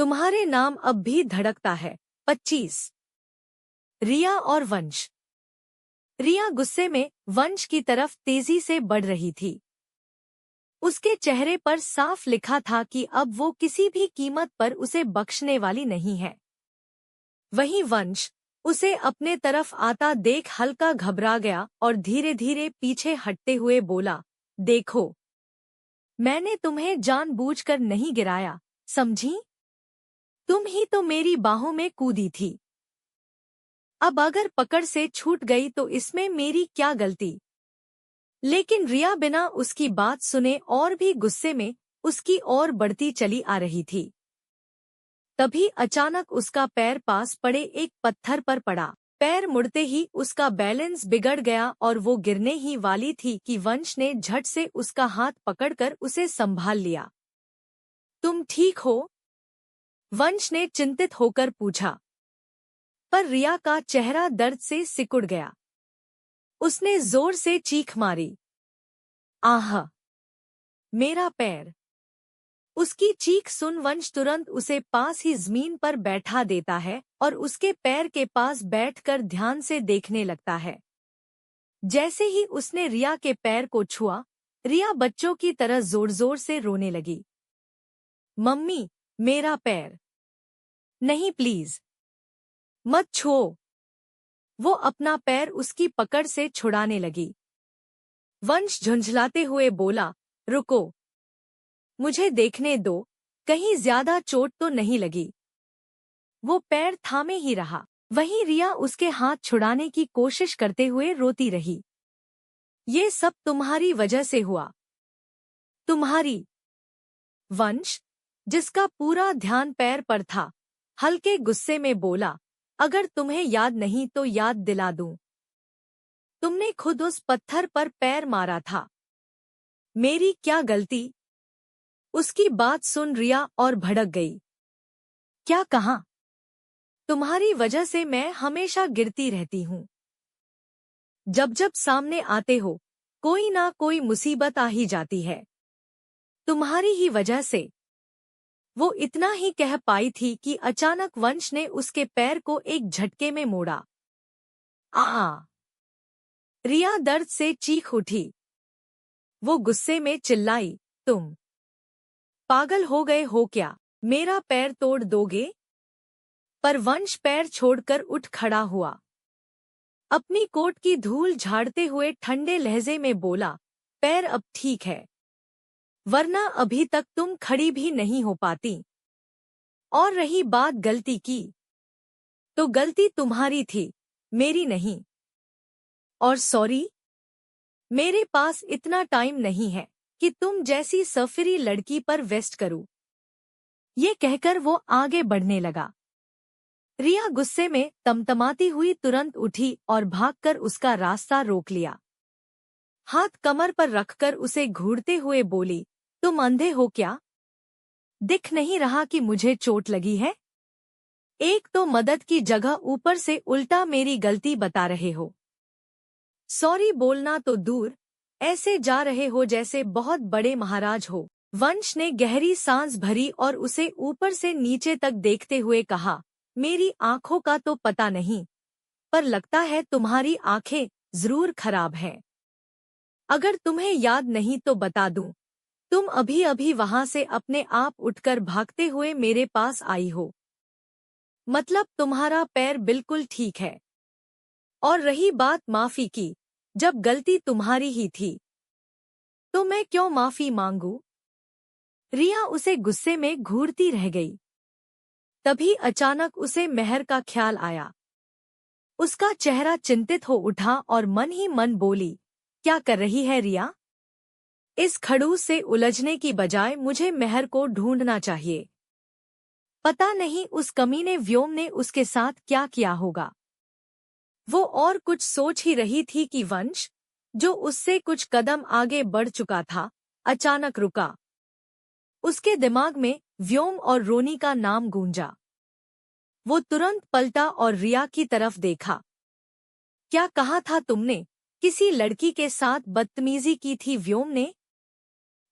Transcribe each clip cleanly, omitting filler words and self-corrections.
तुम्हारे नाम अब भी धड़कता है। 25। रिया और वंश। रिया गुस्से में वंश की तरफ तेजी से बढ़ रही थी। उसके चेहरे पर साफ लिखा था कि अब वो किसी भी कीमत पर उसे बख्शने वाली नहीं है। वहीं वंश उसे अपने तरफ आता देख हल्का घबरा गया और धीरे धीरे पीछे हटते हुए बोला, देखो, मैंने तुम्हें जानबूझकर नहीं गिराया, समझी? तुम ही तो मेरी बाहों में कूदी थी। अब अगर पकड़ से छूट गई तो इसमें मेरी क्या गलती? लेकिन रिया बिना उसकी बात सुने और भी गुस्से में उसकी ओर बढ़ती चली आ रही थी। तभी अचानक उसका पैर पास पड़े एक पत्थर पर पड़ा। पैर मुड़ते ही उसका बैलेंस बिगड़ गया और वो गिरने ही वाली थी कि वंश ने झट से उसका हाथ पकड़कर उसे संभाल लिया। तुम ठीक हो? वंश ने चिंतित होकर पूछा। पर रिया का चेहरा दर्द से सिकुड़ गया। उसने जोर से चीख मारी, आह! मेरा पैर! उसकी चीख सुन वंश तुरंत उसे पास ही जमीन पर बैठा देता है और उसके पैर के पास बैठकर ध्यान से देखने लगता है। जैसे ही उसने रिया के पैर को छुआ, रिया बच्चों की तरह जोर जोर से रोने लगी। मम्मी, मेरा पैर! नहीं, प्लीज मत छुओ। वो अपना पैर उसकी पकड़ से छुड़ाने लगी। वंश झुंझलाते हुए बोला, रुको, मुझे देखने दो, कहीं ज्यादा चोट तो नहीं लगी। वो पैर थामे ही रहा। वहीं रिया उसके हाथ छुड़ाने की कोशिश करते हुए रोती रही। ये सब तुम्हारी वजह से हुआ। तुम्हारी। वंश, जिसका पूरा ध्यान पैर पर था, हल्के गुस्से में बोला, अगर तुम्हें याद नहीं तो याद दिला दूं। तुमने खुद उस पत्थर पर पैर मारा था। मेरी क्या गलती? उसकी बात सुन रिया और भड़क गई। क्या कहा? तुम्हारी वजह से मैं हमेशा गिरती रहती हूँ। जब जब सामने आते हो, कोई ना कोई मुसीबत आ ही जाती है। तुम्हारी ही वजह से। वो इतना ही कह पाई थी कि अचानक वंश ने उसके पैर को एक झटके में मोड़ा। आ! रिया दर्द से चीख उठी। वो गुस्से में चिल्लाई, तुम पागल हो गए हो क्या? मेरा पैर तोड़ दोगे? पर वंश पैर छोड़कर उठ खड़ा हुआ। अपनी कोट की धूल झाड़ते हुए ठंडे लहजे में बोला, पैर अब ठीक है, वरना अभी तक तुम खड़ी भी नहीं हो पाती। और रही बात गलती की, तो गलती तुम्हारी थी, मेरी नहीं। और सॉरी? मेरे पास इतना टाइम नहीं है कि तुम जैसी सफिरी लड़की पर वेस्ट करूं। ये कहकर वो आगे बढ़ने लगा। रिया गुस्से में तमतमाती हुई तुरंत उठी और भागकर उसका रास्ता रोक लिया। हाथ कमर पर रखकर उसे घूरते हुए बोली, तुम अंधे हो क्या? दिख नहीं रहा कि मुझे चोट लगी है? एक तो मदद की जगह ऊपर से उल्टा मेरी गलती बता रहे हो। सॉरी बोलना तो दूर, ऐसे जा रहे हो जैसे बहुत बड़े महाराज हो। वंश ने गहरी सांस भरी और उसे ऊपर से नीचे तक देखते हुए कहा, मेरी आंखों का तो पता नहीं, पर लगता है तुम्हारी आंखें जरूर खराब हैं। अगर तुम्हें याद नहीं तो बता दूं, तुम अभी अभी वहां से अपने आप उठकर भागते हुए मेरे पास आई हो। मतलब तुम्हारा पैर बिल्कुल ठीक है। और रही बात माफी की, जब गलती तुम्हारी ही थी, तो मैं क्यों माफी मांगू? रिया उसे गुस्से में घूरती रह गई। तभी अचानक उसे मेहर का ख्याल आया। उसका चेहरा चिंतित हो उठा और मन ही मन बोली, क्या कर रही है रिया? इस खड़ूस से उलझने की बजाय मुझे मेहर को ढूंढना चाहिए। पता नहीं उस कमीने व्योम ने उसके साथ क्या किया होगा। वो और कुछ सोच ही रही थी कि वंश, जो उससे कुछ कदम आगे बढ़ चुका था, अचानक रुका। उसके दिमाग में व्योम और रोनी का नाम गूंजा। वो तुरंत पलटा और रिया की तरफ देखा। क्या कहा था तुमने? किसी लड़की के साथ बदतमीजी की थी व्योम ने?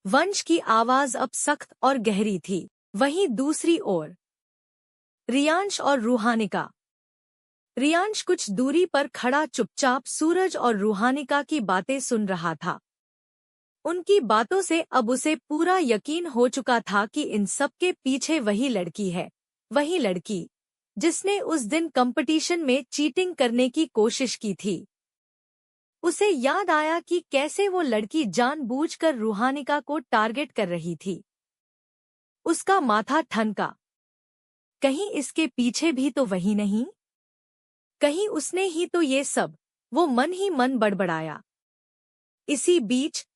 वंश की आवाज अब सख्त और गहरी थी। वहीं दूसरी ओर रियांश और रूहानिका। रियांश कुछ दूरी पर खड़ा चुपचाप सूरज और रूहानिका की बातें सुन रहा था। उनकी बातों से अब उसे पूरा यकीन हो चुका था कि इन सब के पीछे वही लड़की है, वही लड़की जिसने उस दिन कंपटीशन में चीटिंग करने की कोशिश की थी। उसे याद आया कि कैसे वो लड़की जानबूझकर रूहानिका को टारगेट कर रही थी। उसका माथा ठनका। कहीं इसके पीछे भी तो वही नहीं? कहीं उसने ही तो ये सब? वो मन ही मन बड़बड़ाया। इसी बीच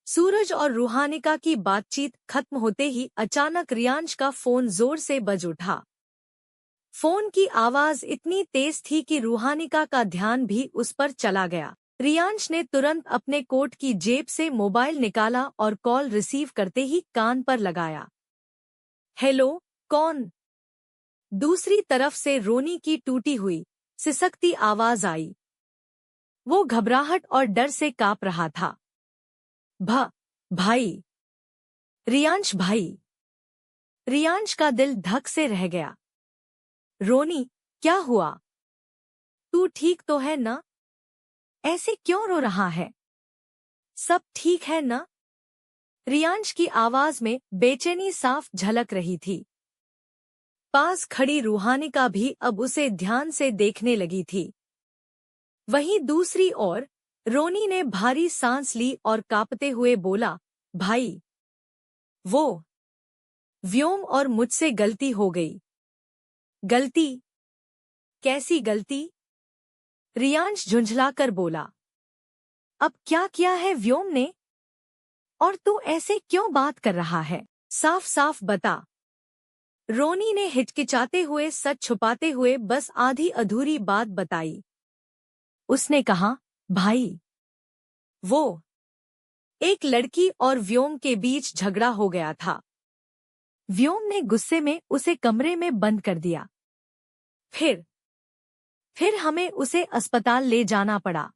सूरज और रूहानिका की बातचीत खत्म होते ही अचानक रियांश का फोन जोर से बज उठा। फोन की आवाज इतनी तेज थी कि रूहानिका का ध्यान भी उस पर चला गया। रियांश ने तुरंत अपने कोट की जेब से मोबाइल निकाला और कॉल रिसीव करते ही कान पर लगाया। हेलो, कौन? दूसरी तरफ से रोनी की टूटी हुई सिसकती आवाज आई। वो घबराहट और डर से कांप रहा था। भाई, रियांश भाई। रियांश का दिल धक से रह गया। रोनी, क्या हुआ? तू ठीक तो है ना? ऐसे क्यों रो रहा है? सब ठीक है ना? रियांश की आवाज में बेचैनी साफ झलक रही थी। पास खड़ी रूहानिका भी अब उसे ध्यान से देखने लगी थी। वहीं दूसरी ओर रोनी ने भारी सांस ली और कांपते हुए बोला, भाई, वो व्योम और मुझसे गलती हो गई। गलती? कैसी गलती? रियांश झुंझलाकर बोला। अब क्या किया है व्योम ने? और तू ऐसे क्यों बात कर रहा है? साफ साफ बता। रोनी ने हिचकिचाते हुए सच छुपाते हुए बस आधी अधूरी बात बताई। उसने कहा, भाई, वो एक लड़की और व्योम के बीच झगड़ा हो गया था। व्योम ने गुस्से में उसे कमरे में बंद कर दिया। फिर हमें उसे अस्पताल ले जाना पड़ा।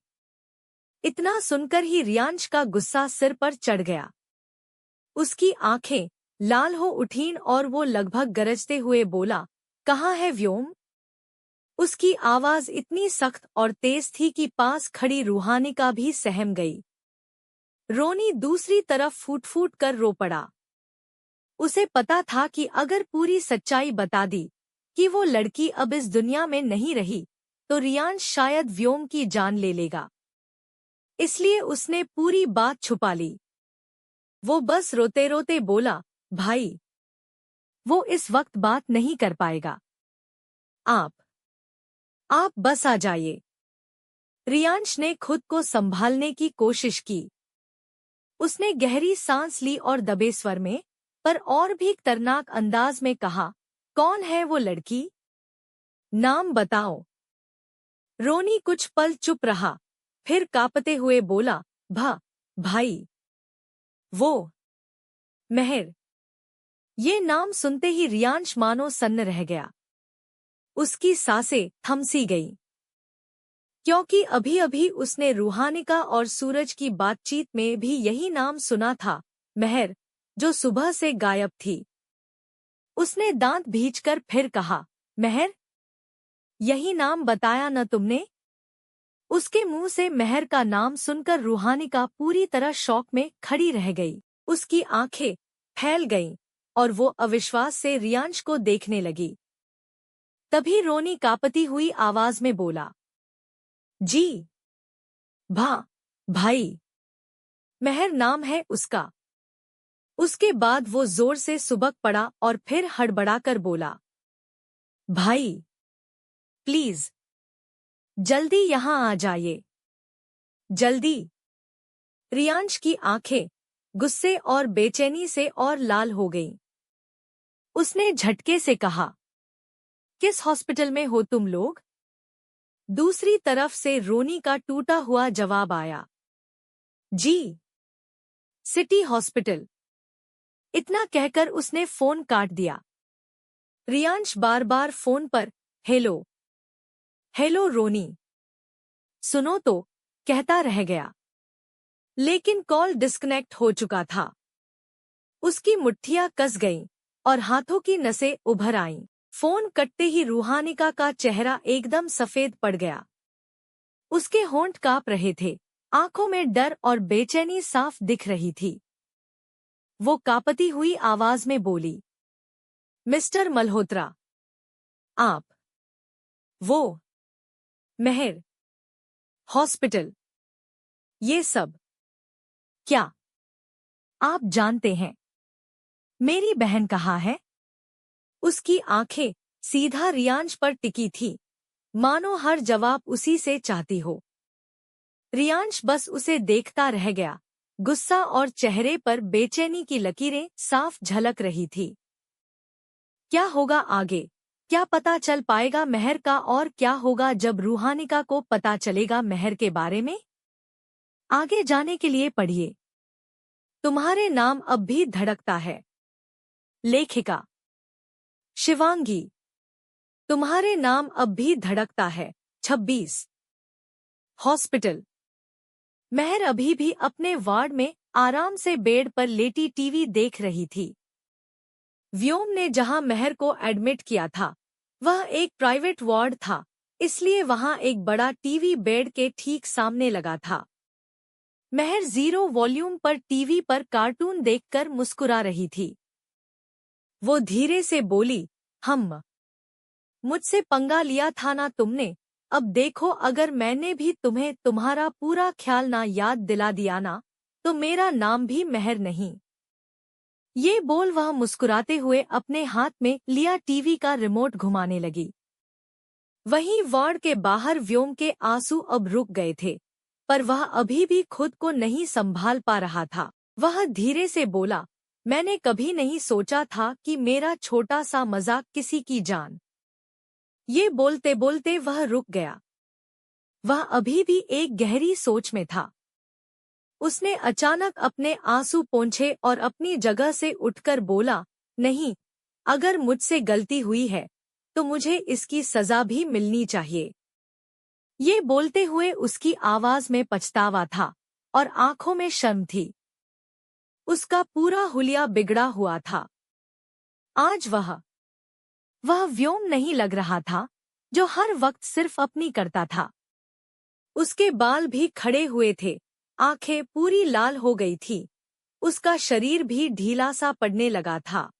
इतना सुनकर ही रियांश का गुस्सा सिर पर चढ़ गया। उसकी आंखें लाल हो उठीं और वो लगभग गरजते हुए बोला, कहाँ है व्योम? उसकी आवाज इतनी सख्त और तेज थी कि पास खड़ी रूहानिका भी सहम गई। रोनी दूसरी तरफ फूट फूट कर रो पड़ा। उसे पता था कि अगर पूरी सच्चाई बता दी कि वो लड़की अब इस दुनिया में नहीं रही, तो रियांश शायद व्योम की जान ले लेगा। इसलिए उसने पूरी बात छुपा ली। वो बस रोते रोते बोला, भाई, वो इस वक्त बात नहीं कर पाएगा। आप बस आ जाइए। रियांश ने खुद को संभालने की कोशिश की। उसने गहरी सांस ली और दबे स्वर में, पर और भी खतरनाक अंदाज में कहा, कौन है वो लड़की? नाम बताओ। रोनी कुछ पल चुप रहा, फिर कांपते हुए बोला, भाई, वो मेहर। ये नाम सुनते ही रियांश मानो सन्न रह गया। उसकी सांसें थम सी गईं, क्योंकि अभी अभी उसने रूहानिका और सूरज की बातचीत में भी यही नाम सुना था, मेहर, जो सुबह से गायब थी। उसने दांत भींचकर फिर कहा, मेहर? यही नाम बताया न तुमने? उसके मुंह से मेहर का नाम सुनकर रूहानिका पूरी तरह शॉक में खड़ी रह गई। उसकी आंखें फैल गईं और वो अविश्वास से रियांश को देखने लगी। तभी रोनी कांपती हुई आवाज में बोला, जी, भाई, मेहर नाम है उसका। उसके बाद वो जोर से सुबक पड़ा और फिर हड़बड़ाकर बोला, भाई, प्लीज, जल्दी यहाँ आ जाइए, जल्दी। रियांश की आंखें गुस्से और बेचैनी से और लाल हो गईं। उसने झटके से कहा, किस हॉस्पिटल में हो तुम लोग? दूसरी तरफ से रोनी का टूटा हुआ जवाब आया, जी, सिटी हॉस्पिटल। इतना कहकर उसने फोन काट दिया। रियांश बार बार फोन पर हेलो हेलो रोनी, सुनो तो, कहता रह गया। लेकिन कॉल डिस्कनेक्ट हो चुका था। उसकी मुट्ठियां कस गईं और हाथों की नसें उभर आईं। फोन कटते ही रूहानिका का चेहरा एकदम सफेद पड़ गया। उसके होंठ कांप रहे थे, आंखों में डर और बेचैनी साफ दिख रही थी। वो कांपती हुई आवाज में बोली, मिस्टर मल्होत्रा, आप? वो मेहर, हॉस्पिटल, ये सब क्या आप जानते हैं? मेरी बहन कहाँ है? उसकी आंखें सीधा रियांश पर टिकी थी, मानो हर जवाब उसी से चाहती हो। रियांश बस उसे देखता रह गया। गुस्सा और चेहरे पर बेचैनी की लकीरें साफ झलक रही थी। क्या होगा आगे? क्या पता चल पाएगा मेहर का? और क्या होगा जब रूहानिका को पता चलेगा मेहर के बारे में? आगे जाने के लिए पढ़िए तुम्हारे नाम अब भी धड़कता है। लेखिका शिवांगी। तुम्हारे नाम अब भी धड़कता है। 26। हॉस्पिटल। मेहर अभी भी अपने वार्ड में आराम से बेड पर लेटी टीवी देख रही थी। व्योम ने जहां मेहर को एडमिट किया था वह एक प्राइवेट वार्ड था, इसलिए वहां एक बड़ा टीवी बेड के ठीक सामने लगा था। मेहर 0 वॉल्यूम पर टीवी पर कार्टून देखकर मुस्कुरा रही थी। वो धीरे से बोली, मुझसे पंगा लिया था ना तुमने? अब देखो, अगर मैंने भी तुम्हें तुम्हारा पूरा ख्याल ना याद दिला दिया ना, तो मेरा नाम भी मेहर नहीं। ये बोल वह मुस्कुराते हुए अपने हाथ में लिया टीवी का रिमोट घुमाने लगी। वहीं वार्ड के बाहर व्योम के आंसू अब रुक गए थे, पर वह अभी भी खुद को नहीं संभाल पा रहा था। वह धीरे से बोला, मैंने कभी नहीं सोचा था कि मेरा छोटा सा मजाक किसी की जान। ये बोलते बोलते वह रुक गया। वह अभी भी एक गहरी सोच में था। उसने अचानक अपने आंसू पोंछे और अपनी जगह से उठकर बोला, नहीं, अगर मुझसे गलती हुई है तो मुझे इसकी सजा भी मिलनी चाहिए। ये बोलते हुए उसकी आवाज में पछतावा था और आंखों में शर्म थी। उसका पूरा हुलिया बिगड़ा हुआ था। आज वह व्योम नहीं लग रहा था जो हर वक्त सिर्फ अपनी करता था। उसके बाल भी खड़े हुए थे, आंखें पूरी लाल हो गई थी, उसका शरीर भी ढीला सा पड़ने लगा था।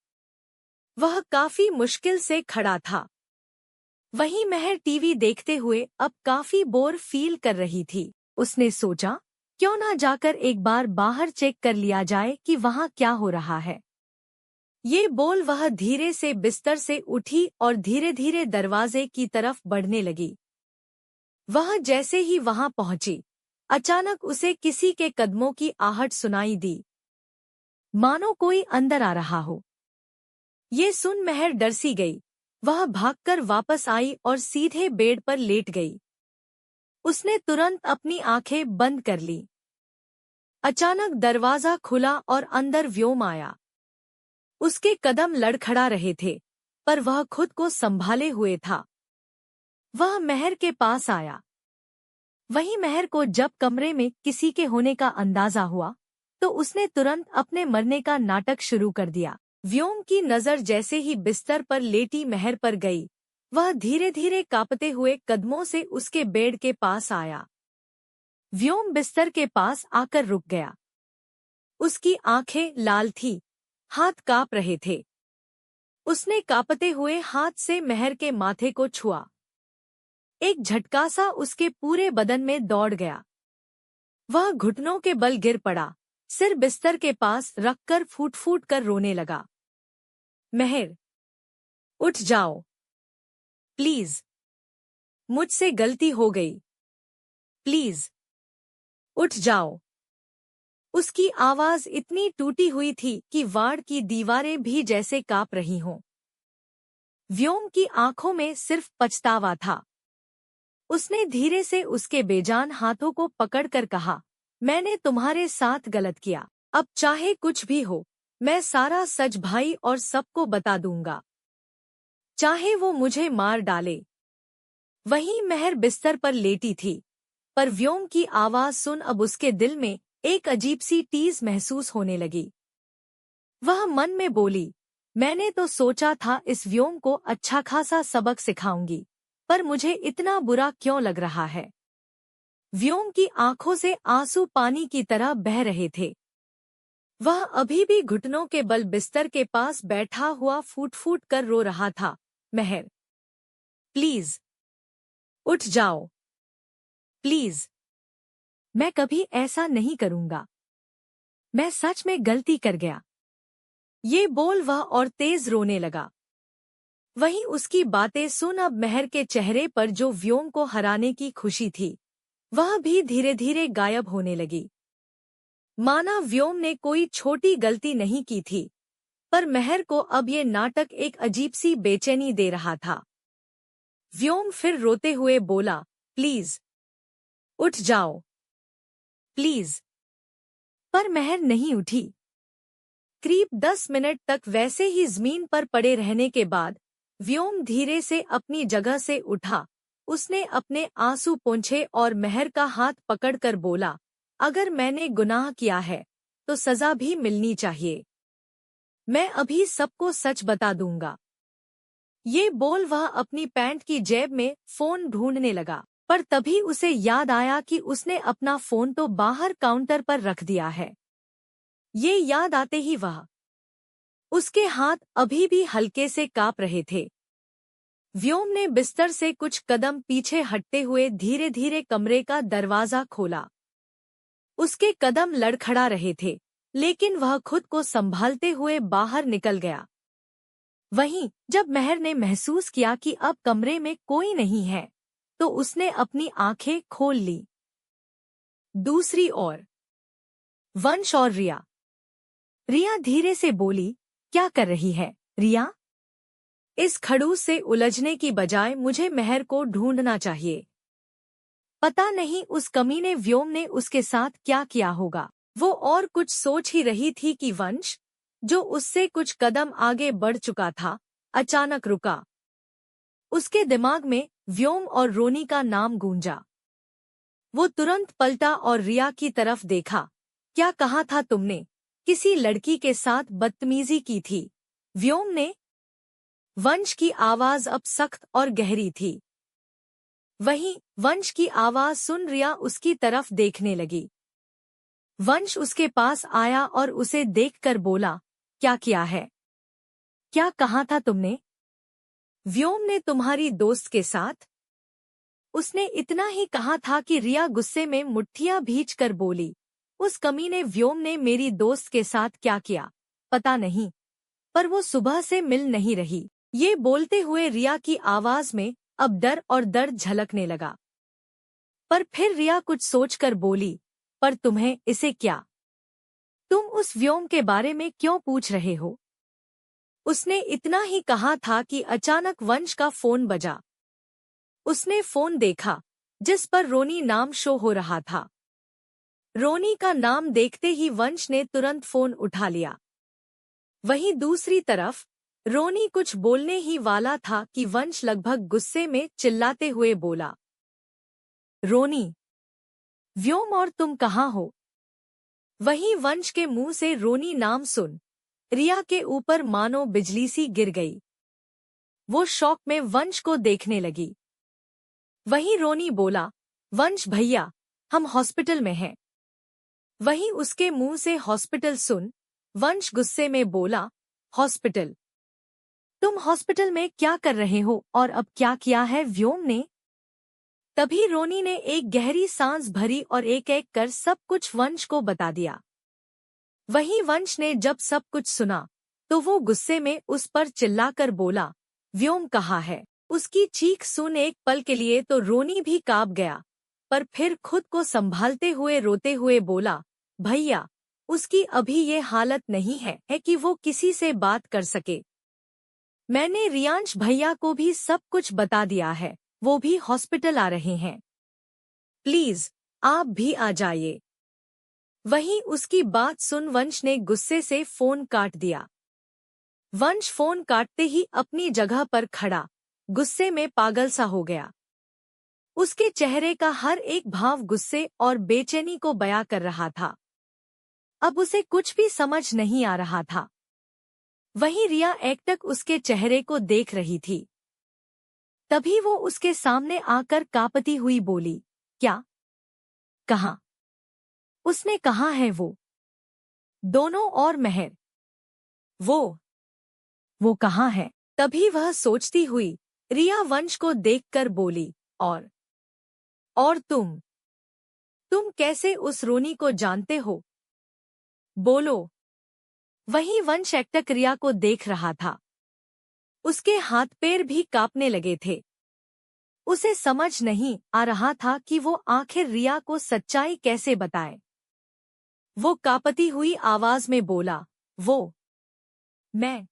वह काफी मुश्किल से खड़ा था। वहीं मेहर टीवी देखते हुए अब काफी बोर फील कर रही थी। उसने सोचा, क्यों ना जाकर एक बार बाहर चेक कर लिया जाए कि वहां क्या हो रहा है। ये बोल वह धीरे से बिस्तर से उठी और धीरे धीरे दरवाजे की तरफ बढ़ने लगी। वह जैसे ही वहां पहुंची, अचानक उसे किसी के कदमों की आहट सुनाई दी, मानो कोई अंदर आ रहा हो। ये सुन मेहर डर सी गई। वह भागकर वापस आई और सीधे बेड पर लेट गई। उसने तुरंत अपनी आंखें बंद कर ली। अचानक दरवाजा खुला और अंदर व्योम आया। उसके कदम लड़खड़ा रहे थे, पर वह खुद को संभाले हुए था। वह मेहर के पास आया। वहीं मेहर को जब कमरे में किसी के होने का अंदाजा हुआ तो उसने तुरंत अपने मरने का नाटक शुरू कर दिया। व्योम की नजर जैसे ही बिस्तर पर लेटी मेहर पर गई, वह धीरे धीरे कांपते हुए कदमों से उसके बेड के पास आया। व्योम बिस्तर के पास आकर रुक गया। उसकी आंखें लाल थी, हाथ कांप रहे थे। उसने कांपते हुए हाथ से मेहर के माथे को छुआ। एक झटका सा उसके पूरे बदन में दौड़ गया। वह घुटनों के बल गिर पड़ा, सिर बिस्तर के पास रखकर फूट फूट कर रोने लगा। मेहर, उठ जाओ प्लीज, मुझसे गलती हो गई, प्लीज उठ जाओ। उसकी आवाज इतनी टूटी हुई थी कि वार्ड की दीवारें भी जैसे कांप रही हों। व्योम की आंखों में सिर्फ पछतावा था। उसने धीरे से उसके बेजान हाथों को पकड़कर कहा, मैंने तुम्हारे साथ गलत किया। अब चाहे कुछ भी हो, मैं सारा सच भाई और सबको बता दूंगा, चाहे वो मुझे मार डाले। वहीं मेहर बिस्तर पर लेटी थी, पर व्योम की आवाज सुन अब उसके दिल में एक अजीब सी टीस महसूस होने लगी। वह मन में बोली, मैंने तो सोचा था इस व्योम को अच्छा खासा सबक सिखाऊंगी, पर मुझे इतना बुरा क्यों लग रहा है। व्योम की आंखों से आंसू पानी की तरह बह रहे थे। वह अभी भी घुटनों के बल बिस्तर के पास बैठा हुआ फूट फूट कर रो रहा था। महर, प्लीज उठ जाओ, प्लीज। मैं कभी ऐसा नहीं करूंगा। मैं सच में गलती कर गया। ये बोल वह और तेज रोने लगा। वहीं उसकी बातें सुन अब महर के चेहरे पर जो व्योम को हराने की खुशी थी, वह भी धीरे धीरे गायब होने लगी। माना व्योम ने कोई छोटी गलती नहीं की थी, पर महर को अब ये नाटक एक अजीब सी बेचैनी दे रहा था। व्योम फिर रोते हुए बोला, प्लीज उठ जाओ, प्लीज। पर महर नहीं उठी। करीब 10 मिनट तक वैसे ही जमीन पर पड़े रहने के बाद व्योम धीरे से अपनी जगह से उठा। उसने अपने आंसू पोंछे और महर का हाथ पकड़कर बोला, अगर मैंने गुनाह किया है तो सजा भी मिलनी चाहिए। मैं अभी सबको सच बता दूंगा। ये बोल वह अपनी पैंट की जेब में फोन ढूंढने लगा, पर तभी उसे याद आया कि उसने अपना फोन तो बाहर काउंटर पर रख दिया है। ये याद आते ही उसके हाथ अभी भी हल्के से कांप रहे थे। व्योम ने बिस्तर से कुछ कदम पीछे हटते हुए धीरे धीरे कमरे का दरवाजा खोला। उसके कदम लड़खड़ा रहे थे, लेकिन वह खुद को संभालते हुए बाहर निकल गया। वहीं जब महर ने महसूस किया कि अब कमरे में कोई नहीं है, तो उसने अपनी आंखें खोल ली। दूसरी ओर वंश और रिया। रिया धीरे से बोली, क्या कर रही है रिया? इस खड़ूस से उलझने की बजाय मुझे महर को ढूंढना चाहिए। पता नहीं उस कमीने व्योम ने उसके साथ क्या किया होगा। वो और कुछ सोच ही रही थी कि वंश, जो उससे कुछ कदम आगे बढ़ चुका था, अचानक रुका। उसके दिमाग में व्योम और रोनी का नाम गूंजा। वो तुरंत पलटा और रिया की तरफ देखा। क्या कहा था तुमने? किसी लड़की के साथ बदतमीजी की थी? व्योम ने। वंश की आवाज अब सख्त और गहरी थी। वहीं वंश की आवाज सुन रिया उसकी तरफ देखने लगी। वंश उसके पास आया और उसे देखकर बोला, क्या किया है? क्या कहा था तुमने? व्योम ने तुम्हारी दोस्त के साथ? उसने इतना ही कहा था कि रिया गुस्से में मुट्ठियां भींचकर बोली, उस कमीने व्योम ने मेरी दोस्त के साथ क्या किया पता नहीं, पर वो सुबह से मिल नहीं रही। ये बोलते हुए रिया की आवाज में अब डर और दर्द झलकने लगा। पर फिर रिया कुछ सोचकर बोली, पर तुम्हें इसे क्या? तुम उस व्योम के बारे में क्यों पूछ रहे हो? उसने इतना ही कहा था कि अचानक वंश का फोन बजा। उसने फोन देखा, जिस पर रोनी नाम शो हो रहा था। रोनी का नाम देखते ही वंश ने तुरंत फोन उठा लिया। वहीं दूसरी तरफ रोनी कुछ बोलने ही वाला था कि वंश लगभग गुस्से में चिल्लाते हुए बोला, रोनी, व्योम और तुम कहाँ हो? वहीं वंश के मुंह से रोनी नाम सुन रिया के ऊपर मानो बिजली सी गिर गई। वो शौक में वंश को देखने लगी। वहीं रोनी बोला, वंश भैया, हम हॉस्पिटल में हैं। वहीं उसके मुंह से हॉस्पिटल सुन वंश गुस्से में बोला, हॉस्पिटल? तुम हॉस्पिटल में क्या कर रहे हो और अब क्या किया है व्योम ने? तभी रोनी ने एक गहरी सांस भरी और एक एक कर सब कुछ वंश को बता दिया। वहीं वंश ने जब सब कुछ सुना तो वो गुस्से में उस पर चिल्लाकर बोला, व्योम कहाँ है? उसकी चीख सुन एक पल के लिए तो रोनी भी कांप गया, पर फिर खुद को संभालते हुए रोते हुए बोला, भैया, उसकी अभी ये हालत नहीं है कि वो किसी से बात कर सके। मैंने रियांश भैया को भी सब कुछ बता दिया है, वो भी हॉस्पिटल आ रहे हैं। प्लीज आप भी आ जाइए। वहीं उसकी बात सुन वंश ने गुस्से से फोन काट दिया। वंश फोन काटते ही अपनी जगह पर खड़ा गुस्से में पागल सा हो गया। उसके चेहरे का हर एक भाव गुस्से और बेचैनी को बयां कर रहा था। अब उसे कुछ भी समझ नहीं आ रहा था। वहीं रिया एकटक उसके चेहरे को देख रही थी। तभी वो उसके सामने आकर कांपती हुई बोली, क्या? कहाँ? उसने कहा है वो? दोनों और महर? वो कहाँ है? तभी वह सोचती हुई रिया वंश को देखकर बोली, और तुम कैसे उस रोनी को जानते हो? बोलो। वहीं वंश एकटक रिया को देख रहा था। उसके हाथ पैर भी कांपने लगे थे। उसे समझ नहीं आ रहा था कि वो आखिर रिया को सच्चाई कैसे बताए। वो कांपती हुई आवाज में बोला, मैं।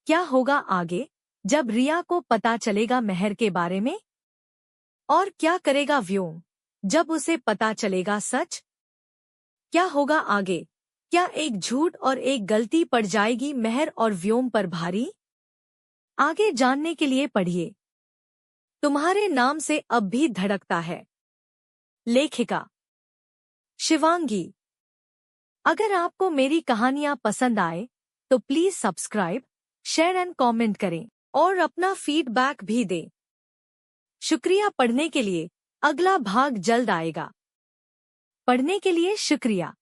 क्या होगा आगे, जब रिया को पता चलेगा महर के बारे में? और क्या करेगा व्योम, जब उसे पता चलेगा सच? क्या होगा आगे? क्या एक झूठ और एक गलती पड़ जाएगी महर और व्योम पर भारी? आगे जानने के लिए पढ़िए तुम्हारे नाम से अब भी धड़कता है। लेखिका शिवांगी। अगर आपको मेरी कहानियां पसंद आए तो please subscribe, share and comment करें और अपना फीडबैक भी दें। शुक्रिया। पढ़ने के लिए। अगला भाग जल्द आएगा। पढ़ने के लिए शुक्रिया।